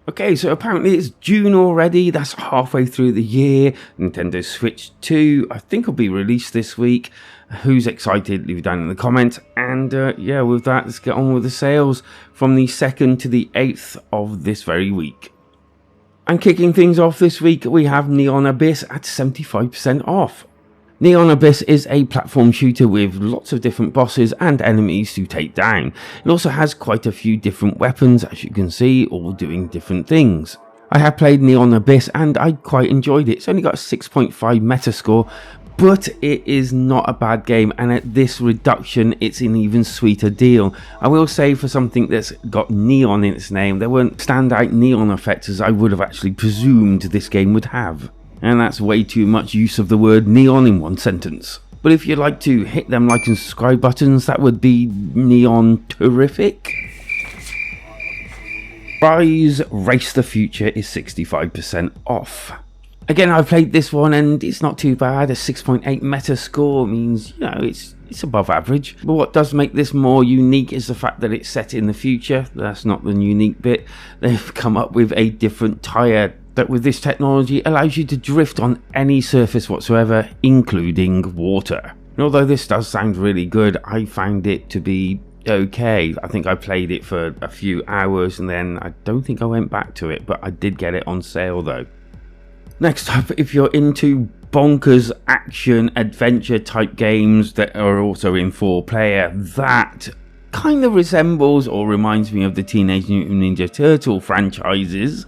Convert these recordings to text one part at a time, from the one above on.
Okay, so apparently it's June already, that's halfway through the year. Nintendo Switch 2, I think will be released this week. Who's excited? Leave it down in the comments. And yeah, with that, let's get on with the sales from the 2nd to the 8th of this very week. And kicking things off this week, we have Neon Abyss at 75% off. Neon Abyss is a platform shooter with lots of different bosses and enemies to take down. It also has quite a few different weapons, as you can see, all doing different things. I have played Neon Abyss and I quite enjoyed it. It's only got a 6.5 Metascore, but it is not a bad game, and at this reduction it's an even sweeter deal. I will say, for something that's got neon in its name, there weren't standout neon effects as I would have actually presumed this game would have. And that's way too much use of the word neon in one sentence. But if you'd like to hit them like and subscribe buttons, that would be neon terrific. Rise Race the Future is 65% off. Again, I've played this one and it's not too bad. A 6.8 Metascore means, you know, it's above average. But what does make this more unique is the fact that it's set in the future. That's not the unique bit. They've come up with a different tyre that with this technology allows you to drift on any surface whatsoever, including water. And although this does sound really good, I found it to be okay. I think I played it for a few hours and then I don't think I went back to it, but I did get it on sale though. Next up, if you're into bonkers action adventure type games that are also in 4-player, that kind of resembles or reminds me of the Teenage Mutant Ninja Turtle franchises,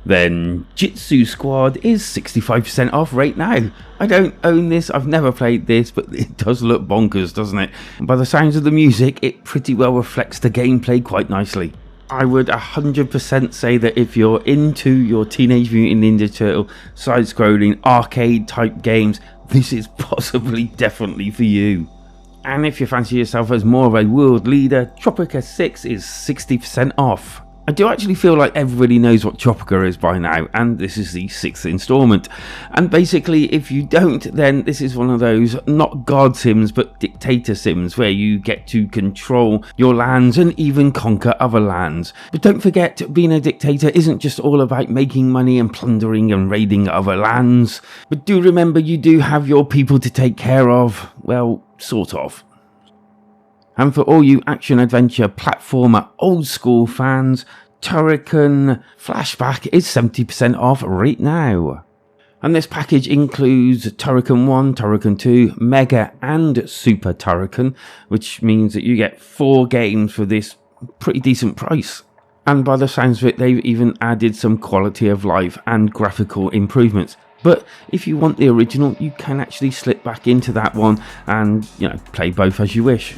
then Jitsu Squad is 65% off right now. I don't own this, I've never played this, but it does look bonkers, doesn't it? And by the sounds of the music, it pretty well reflects the gameplay quite nicely. I would 100% say that if you're into your Teenage Mutant Ninja Turtle side-scrolling arcade type games, this is possibly definitely for you. And if you fancy yourself as more of a world leader, Tropica 6 is 60% off. I do actually feel like everybody knows what Tropica is by now, and this is the 6th installment. And basically, if you don't, then this is one of those not god sims but dictator sims where you get to control your lands and even conquer other lands. But don't forget, being a dictator isn't just all about making money and plundering and raiding other lands. But do remember, you do have your people to take care of. Well, sort of. And for all you action-adventure platformer old-school fans, Turrican Flashback is 70% off right now. And this package includes Turrican 1, Turrican 2, Mega and Super Turrican, which means that you get 4 games for this pretty decent price. And by the sounds of it, they've even added some quality of life and graphical improvements. But if you want the original, you can actually slip back into that one and, you know, play both as you wish.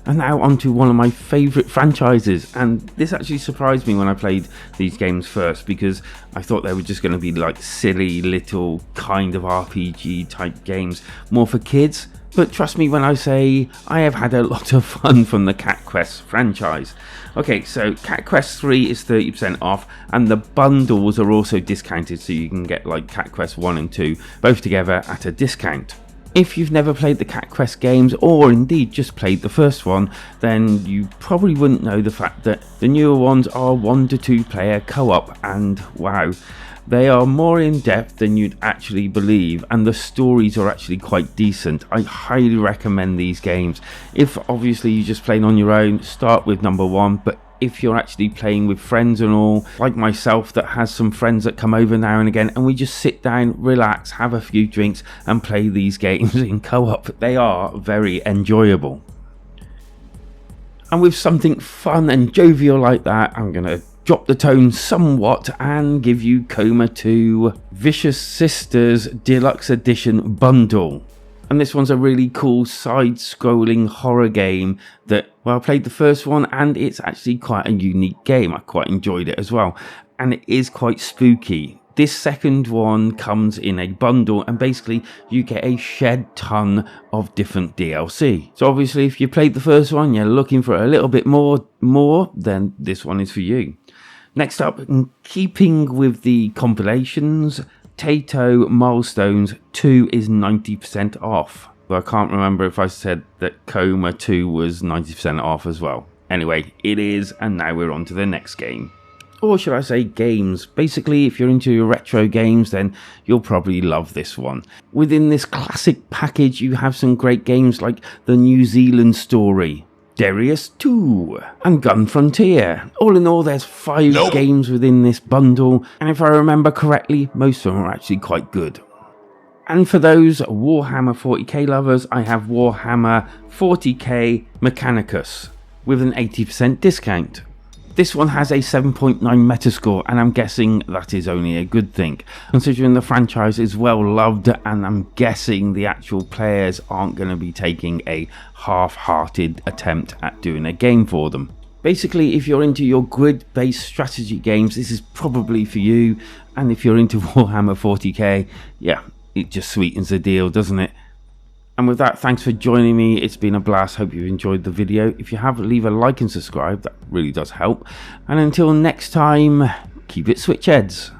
And now onto one of my favourite franchises, and this actually surprised me when I played these games first, because I thought they were just going to be like silly little kind of RPG type games, more for kids. But trust me when I say I have had a lot of fun from the Cat Quest franchise. Okay, so Cat Quest 3 is 30% off, and the bundles are also discounted, so you can get like Cat Quest 1 and 2 both together at a discount. If you've never played the Cat Quest games, or indeed just played the first one, then you probably wouldn't know the fact that the newer ones are 1 to 2 player co-op, and wow, they are more in depth than you'd actually believe, and the stories are actually quite decent. I highly recommend these games. If obviously you're just playing on your own, start with number 1, but if you're actually playing with friends and all, like myself that has some friends that come over now and again, and we just sit down, relax, have a few drinks and play these games in co-op, they are very enjoyable. And with something fun and jovial like that, I'm going to drop the tone somewhat and give you Coma 2 Vicious Sisters Deluxe Edition Bundle. And this one's a really cool side-scrolling horror game that, well, I played the first one and it's actually quite a unique game. I quite enjoyed it as well. And it is quite spooky. This second one comes in a bundle and basically you get a shed ton of different DLC. So obviously if you played the first one, you're looking for a little bit more, then this one is for you. Next up, in keeping with the compilations, Taito Milestones 2 is 90% off. But I can't remember if I said that Coma 2 was 90% off as well. Anyway, it is, and now we're on to the next game. or should I say games. Basically, if you're into your retro games, then you'll probably love this one. Within this classic package, you have some great games like the New Zealand Story, Darius 2, and Gun Frontier. All in all, there's 5 games within this bundle, and if I remember correctly, most of them are actually quite good. And for those Warhammer 40k lovers, I have Warhammer 40k Mechanicus with an 80% discount. This one has a 7.9 Metascore, and I'm guessing that is only a good thing, considering the franchise is well loved, and I'm guessing the actual players aren't going to be taking a half-hearted attempt at doing a game for them. Basically, if you're into your grid-based strategy games, this is probably for you, and if you're into Warhammer 40k, yeah, it just sweetens the deal, doesn't it? And with that, thanks for joining me. It's been a blast. Hope you've enjoyed the video. If you have, leave a like and subscribe. That really does help. And until next time, keep it Switch Heads.